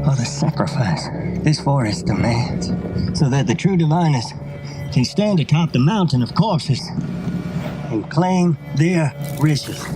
or the sacrifice this forest demands, so that the true diviners can stand atop the mountain of corpses and claim their riches.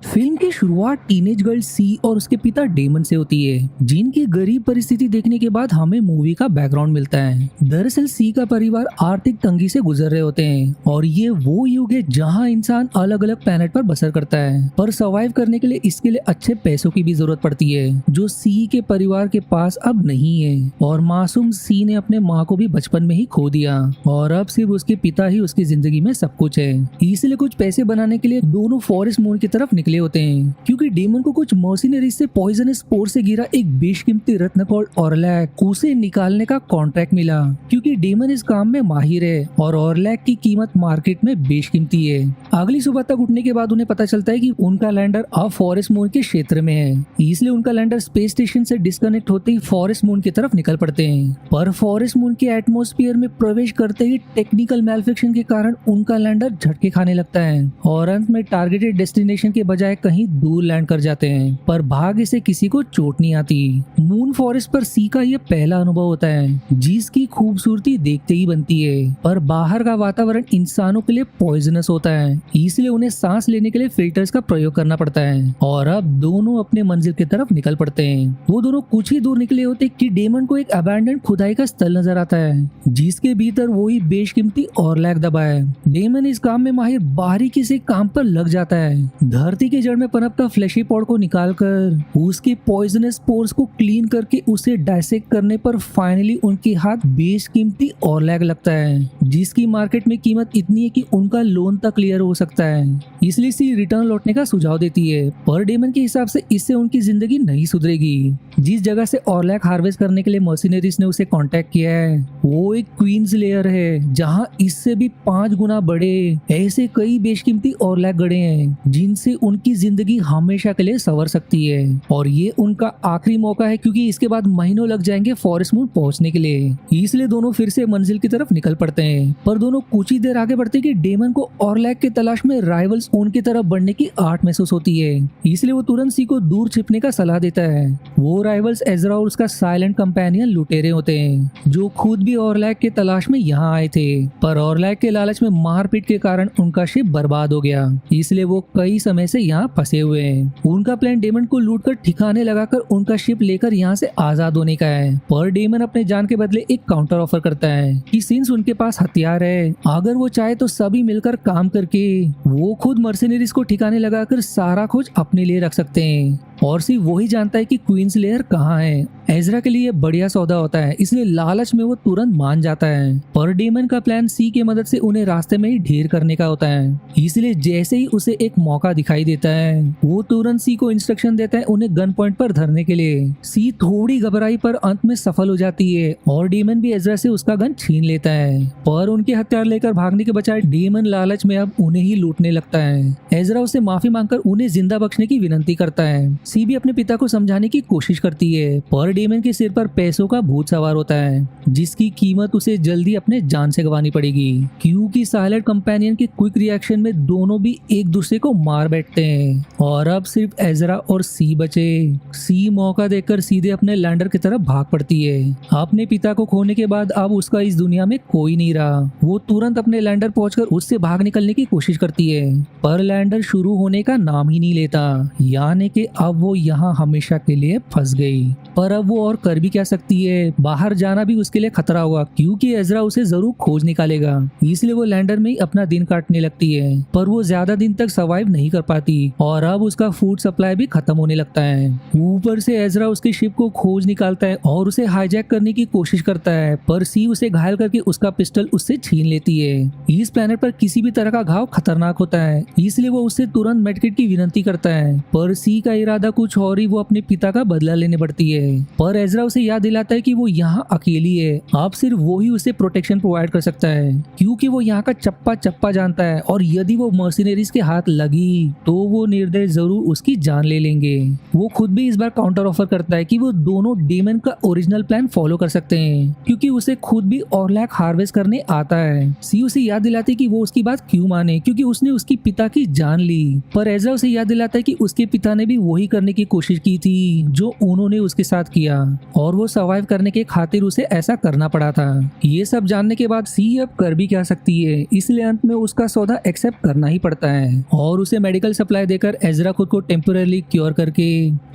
Film की शुरुआत teenage girl she और उसके पिता daemon से होती है, जिनकी गरीब परिस्थिति देखने के बाद हमें मूवी का बैकग्राउंड मिलता है। दरअसल सी का परिवार आर्थिक तंगी से गुजर रहे होते हैं और ये वो युग है जहां इंसान अलग अलग प्लेनेट पर बसर करता है, पर सर्वाइव करने के लिए इसके लिए अच्छे पैसों की भी जरूरत पड़ती है, जो सी के परिवार के पास अब नहीं है। और मासूम सी ने अपने माँ को भी बचपन में ही खो दिया और अब सिर्फ उसके पिता ही उसकी जिंदगी में सब कुछ है। इसलिए कुछ पैसे बनाने के लिए दोनों फॉरेस्ट मून की तरफ निकले होते हैं, क्योंकि डेमन को कुछ मर्सिनरीज से पॉइजनस स्पोर से गिरा एक बेशकीमती रत्न कॉल्ड ऑरलैक उसे निकालने का कॉन्ट्रैक्ट मिला, क्योंकि डेमन इस काम में माहिर है और ऑरलैक की कीमत मार्केट में बेशकीमती है। अगली सुबह तक उठने के बाद उन्हें पता चलता है कि उनका लैंडर अब फॉरेस्ट मून के क्षेत्र में है, इसलिए उनका लैंडर स्पेस स्टेशन से डिस्कनेक्ट होते ही फॉरेस्ट मून की तरफ निकल पड़ते हैं। पर फॉरेस्ट मून के एटमॉस्फेयर में प्रवेश करते ही टेक्निकल मैलफिक्शन के कारण उनका लैंडर झटके खाने लगता है और अंत में टारगेटेड डेस्टिनेशन के बजाय कहीं दूर लैंड कर जाते हैं, पर भाग्य से किसी को चोट नहीं आती। मून फॉरेस्ट पर सी का यह पहला अनुभव होता है, जिसकी खूबसूरती देखते ही बनती है, पर बाहर का वातावरण इंसानों के लिए पॉइजनस होता है, इसलिए उन्हें सांस लेने के लिए फिल्टर्स का प्रयोग करना पड़ता है। और अब दोनों अपने मंजिल की तरफ निकल पड़ते हैं। वो दोनों कुछ ही दूर निकले होते कि डेमन को एक अबैंडन खुदाई का स्थल नजर आता है, जिसके भीतर वही बेशकीमती ऑरलैक दबा है। डेमन इस काम में माहिर बारीकी से काम पर लग जाता है। धरती के जड़ में पनपता फ्लैशी पॉड को निकालकर उसके पॉइजनस स्पोर्स को क्लीन करके उसे डाइसेक्ट करने पर फाइनली उनके हाथ बेशकीमती ऑरलैक लगता है, जिसकी मार्केट में कीमत इतनी है कि उनका लोन तक क्लियर हो सकता है। इसलिए सी रिटर्न लौटने का सुझाव देती है, पर डेमन के हिसाब से इससे उनकी जिंदगी नहीं सुधरेगी। जिस जगह से ऑरलैक हार्वेस्ट करने के लिए मर्सिनरीज ने उसे कांटेक्ट किया है वो एक क्वींस लेयर है, जहां इससे भी 5 गुना बड़े ऐसे कई बेशकीमती ऑरलैक गड़े हैं, जिनसे उनकी जिंदगी हमेशा के लिए संवर सकती है। और ये उनका आखिरी मौका है, क्योंकि इसके बाद महीनों लग जाएंगे फॉरेस्ट मून पहुंचने के लिए। इसलिए दोनों फिर से मंजिल की तरफ निकल पड़ते हैं, पर दोनों कुछ ही देर आगे बढ़ते कि डेमन को ऑरलैक की तलाश में राइवल्स उनकी तरफ बढ़ने की आहट महसूस होती है, इसलिए वो तुरंत सी को दूर छिपने का सलाह देता है। वो राइवल्स एजरा और उसका साइलेंट कंपेनियन लुटेरे होते हैं, जो खुद भी ऑरलैक के तलाश में यहाँ आए थे, पर ऑरलैक के लालच में मारपीट के कारण उनका शिप बर्बाद हो गया, इसलिए वो कई समय से यहाँ फंसे हुए हैं। उनका प्लान डेमन को लूटकर ठिकाने लगाकर उनका शिप लेकर यहाँ से आजाद होने का है, पर डेमन अपने जान के बदले एक काउंटर ऑफर करता है कि सिंस उनके पास हथियार है, अगर वो चाहे तो सभी मिलकर काम करके वो खुद मर्सिनरीज को ठिकाने लगाकर सारा खोज अपने लिए रख सकते हैं। और सिर्फ वही जानता है कि क्वींस लेयर कहाँ है। एजरा के लिए बढ़िया सौदा होता है, इसलिए लालच में वो तुरंत मान जाता है, पर डेमन का प्लान सी की मदद से उन्हें रास्ते में ही ढेर करने का होता है। इसलिए जैसे ही उसे एक मौका दिखाई देता है वो तुरंत सी को इंस्ट्रक्शन देता है उन्हें गन पॉइंट पर धरने के लिए। सी थोड़ी घबराई पर अंत में सफल हो जाती है और डेमन भी एजरा से उसका गन छीन लेता है, पर उनके हथियार लेकर भागने के बजाय डेमन लालच में अब उन्हें ही लूटने लगता है। एजरा उसे माफी मांगकर उन्हें जिंदा बख्शने की विनती करता है। सी भी अपने पिता को समझाने की कोशिश करती है, पर डेमन के सिर पर पैसों का भूत सवार होता है, जिसकी कीमत उसे जल्दी अपने जान से गंवानी पड़ेगी, क्योंकि साइलेंट कंपेनियन के क्विक रिएक्शन में दोनों भी एक दूसरे को मार बैठते हैं। और अब सिर्फ एजरा और सी बचे। सी मौका देखकर सीधे अपने लैंडर की तरफ भाग पड़ती है। अपने पिता को खोने के बाद अब उसका इस दुनिया में कोई नहीं रहा। वो तुरंत अपने लैंडर पहुंचकर उससे भाग निकलने की कोशिश करती है, पर लैंडर शुरू होने का नाम ही नहीं लेता, यानी कि अब वो यहाँ हमेशा के लिए फंस गई। पर अब वो और कर भी क्या सकती है, बाहर जाना भी उसके लिए खतरा होगा, क्योंकि एजरा उसे जरूर खोज निकालेगा। इसलिए वो लैंडर में ही अपना दिन काटने लगती है, पर वो ज्यादा दिन तक सर्वाइव नहीं कर पाती और अब उसका फूड सप्लाई भी खत्म होने लगता है। ऊपर से एजरा उसकी शिप को खोज निकालता है और उसे हाईजैक करने की कोशिश करता है, पर सी उसे घायल करके उसका पिस्टल उससे छीन लेती है। इस प्लेनेट पर किसी भी तरह का घाव खतरनाक होता है, इसलिए वो उससे तुरंत मेडकिट की विनती करता है, पर सी का इरादा कुछ और ही, वो अपने पिता का बदला लेने पड़ती है। पर एजरा उसे याद दिलाता है कि वो यहाँ अकेली है, अब सिर्फ वो ही उसे प्रोटेक्शन प्रोवाइड कर सकता है, क्योंकि वो यहाँ का चप्पा चप्पा जानता है और यदि वो मर्सिनरीज के हाथ लगी तो वो निर्दय जरूर उसकी जान ले लेंगे। वो खुद भी इस बार काउंटर ऑफर करता है कि वो दोनों डेमन का ओरिजिनल प्लान फॉलो कर सकते हैं क्योंकि उसे खुद भी ऑरलैक हार्वेस्ट करने आता है। सी उसे याद दिलाती कि वो उसकी बात क्यों माने क्योंकि उसने उसकी पिता की जान ली, पर एजरा उसे याद दिलाता है कि उसके पिता ने भी वही करने की कोशिश की थी जो उन्होंने उसके साथ किया और वो सर्वाइव करने के खातिर उसे ऐसा करना पड़ा था। ये सब जानने के बाद सी अब कर भी क्या सकती है, इसलिए अंत में उसका सौदा एक्सेप्ट करना ही पड़ता है और उसे मेडिकल सप्लाई देकर एजरा खुद को टेम्पोरली क्योर करके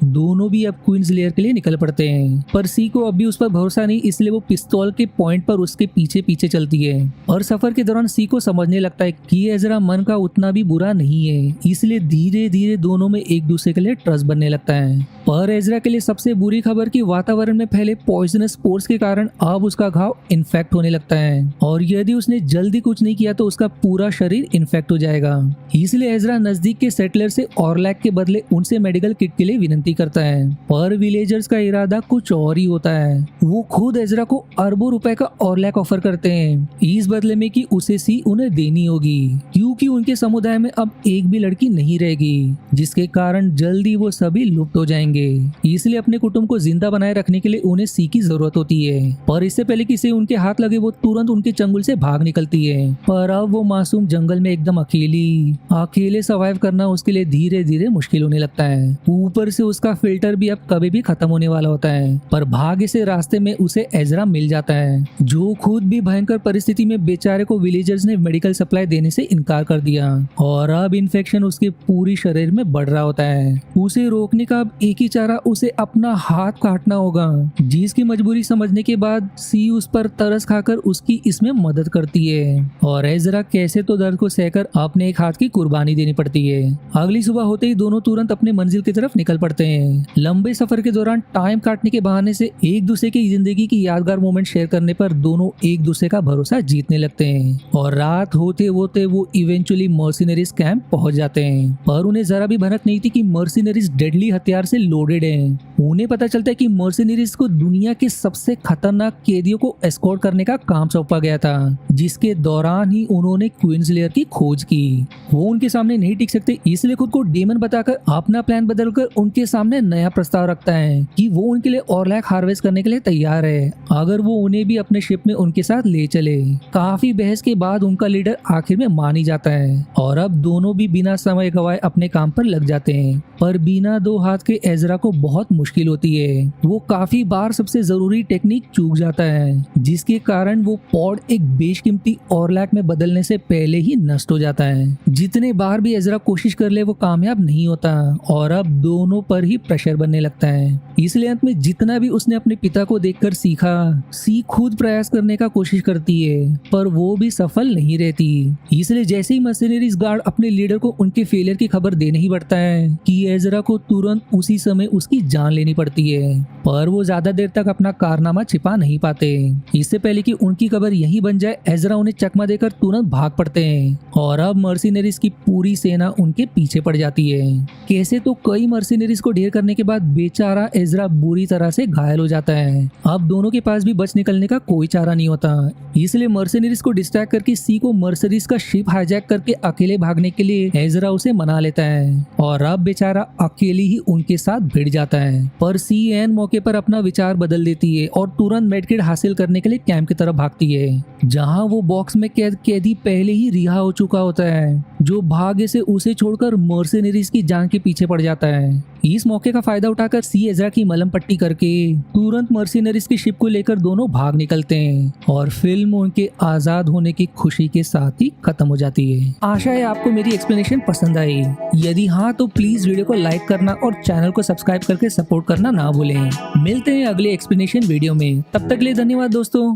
दोनों भी अब क्वींस लेयर के लिए निकल पड़ते हैं। पर सी को अब भी उस पर भरोसा नहीं, इसलिए वो पिस्तौल के पॉइंट पर उसके पीछे पीछे चलती है और सफर के दौरान सी को समझने लगता है कि एजरा मन का उतना भी बुरा नहीं है, इसलिए धीरे धीरे दोनों में एक दूसरे के लिए ट्रस्ट बनने लगता है। पर एजरा के लिए सबसे बुरी खबर कि वातावरण में फैले पॉइजनस स्पोर्स के कारण अब उसका घाव इन्फेक्ट होने लगता है और यदि उसने जल्दी कुछ नहीं किया तो उसका पूरा शरीर इन्फेक्ट हो जाएगा। इसलिए एजरा नजदीक के सेटलर से ऑरलैक के बदले उनसे मेडिकल किट के लिए विनती करता है, पर विलेजर्स का इरादा कुछ और ही होता है। वो खुद एजरा को अरबों रुपए का ऑरलैक ऑफर करते हैं इस बदले में कि उसे सी उन्हें देनी होगी क्योंकि उनके समुदाय में अब एक भी लड़की नहीं रहेगी, जिसके कारण जल्दी वो सभी लुप्त हो जाएंगे। इसलिए अपने कुटुंब को जिंदा बनाए रखने के लिए उन्हें सी की जरूरत होती है, पर इससे पहले किसी उनके हाथ लगे वो तुरंत उनके चंगुल से भाग निकलती है। पर अब वो मासूम जंगल में एकदम अकेले सर्वाइव करना उसके लिए धीरे धीरे मुश्किल होने लगता है। ऊपर से उसका फिल्टर भी अब कभी भी खत्म होने वाला होता है, पर भाग्य से रास्ते में उसे एजरा मिल जाता है जो खुद भी भयंकर परिस्थिति में बेचारे को विलेजर्स ने मेडिकल सप्लाई देने से इनकार कर दिया और अब इन्फेक्शन उसके पूरी शरीर में बढ़ रहा होता है। उसे रोकने का अब एक ही चारा उसे अपना हाथ काटना होगा, जिसकी मजबूरी समझने के बाद सी उस पर तरस खाकर उसकी इसमें मदद करती है और एजरा कैसे तो दर्द को सहकर अपने एक हाथ की कुर्बानी देनी पड़ती है। अगली सुबह होते ही दोनों तुरंत अपने मंजिल की तरफ निकल पड़ते हैं। लंबे सफर के दौरान टाइम काटने के बहाने से एक दूसरे की जिंदगी की यादगार मोमेंट शेयर करने पर दोनों एक दूसरे का भरोसा जीतने लगते हैं और रात होते होते वो इवेंचुअली मर्सिनरीज कैंप पहुंच जाते हैं। पर उन्हें जरा भी भनक नहीं थी कि मर्सिनरीज डेडली हथियार से लोडेड हैं। उन्हें पता चलता है कि मर्सिनरीज को दुनिया के सबसे खतरनाक कैदियों को एस्कॉर्ट करने का काम सौंपा गया था, जिसके दौरान ही उन्होंने क्वींस लेयर की खोज की। वो उनके सामने नहीं टिक सकते, इसलिए खुद को डेमन बताकर अपना प्लान बदलकर उनके सामने नया प्रस्ताव रखता है कि वो उनके लिए ऑरलैक हार्वेस्ट करने के लिए तैयार है अगर वो उन्हें भी अपने शिप में उनके साथ ले चले। काफी बहस के बाद उनका लीडर आखिर में मान ही जाता है और अब दोनों भी बिना समय गवाए अपने काम पर लग जाते हैं। पर बिना दो हाथ के एजरा को बहुत मुश्किल होती है। वो काफी बार सबसे जरूरी टेक्निक चूक जाता है, जिसके कारण वो पॉड एक बेशकीमती ऑरलैक में बदलने से पहले ही नष्ट हो जाता है। जितने बार भी एजरा कोशिश कर ले वो कामयाब नहीं होता और अब दोनों पर ही प्रेशर बनने लगता है। इसलिए अंत में जितना भी उसने अपने पिता को देखकर सीखा, सी खुद प्रयास करने का कोशिश करती है पर वो भी सफल नहीं रहती। इसलिए जैसे ही मर्सिनरीज गार्ड अपने लीडर को उनके फेलियर की खबर देने ही बढ़ता है कि एजरा को तुरंत उसी समय उसकी जान लेनी पड़ती है, पर वो ज्यादा देर तक अपना कारनामा छिपा नहीं पाते। इससे पहले कि उनकी खबर यही बन जाए, एजरा उन्हें चकमा देकर तुरंत भाग पड़ते हैं और अब मर्सिनरीज की पूरी सेना उनके पीछे पड़ जाती है। कैसे तो कई मर्सिनरीज को ढेर करने के बाद बेचारा एजरा बुरी तरह से घायल हो जाता है। अब दोनों के पास भी बच निकलने का कोई चारा नहीं होता, इसलिए मर्सिनरीज को डिस्ट्रैक्ट करके सी को मर्सिनरीज का शिप हाईजैक करके अकेले भागने के लिए एजरा उसे मना लेता है और अब बेचारा अकेली ही उनके साथ भिड़ जाता है। पर सी एन मौके पर अपना विचार बदल देती है और तुरंत मेडकिट हासिल करने के लिए कैंप की तरफ भागती है, जहां वो बॉक्स में कैदी पहले ही रिहा हो चुका होता है, जो भाग्य से उसे छोड़कर मर्सिनरीज की जान के पीछे पड़ जाता है। इस मौके का फायदा उठाकर सी एजरा की मलम पट्टी करके तुरंत मर्सिनरीज की शिप को लेकर दोनों भाग निकलते हैं और फिल्म उनके आजाद होने की खुशी के साथ ही खत्म हो जाती है। आशा है आपको मेरी एक्सप्लेनेशन पसंद आई। यदि हाँ तो प्लीज वीडियो को लाइक करना और चैनल को सब्सक्राइब करके सपोर्ट करना ना भूलें। मिलते हैं अगले एक्सप्लेनेशन वीडियो में, तब तक के लिए धन्यवाद दोस्तों।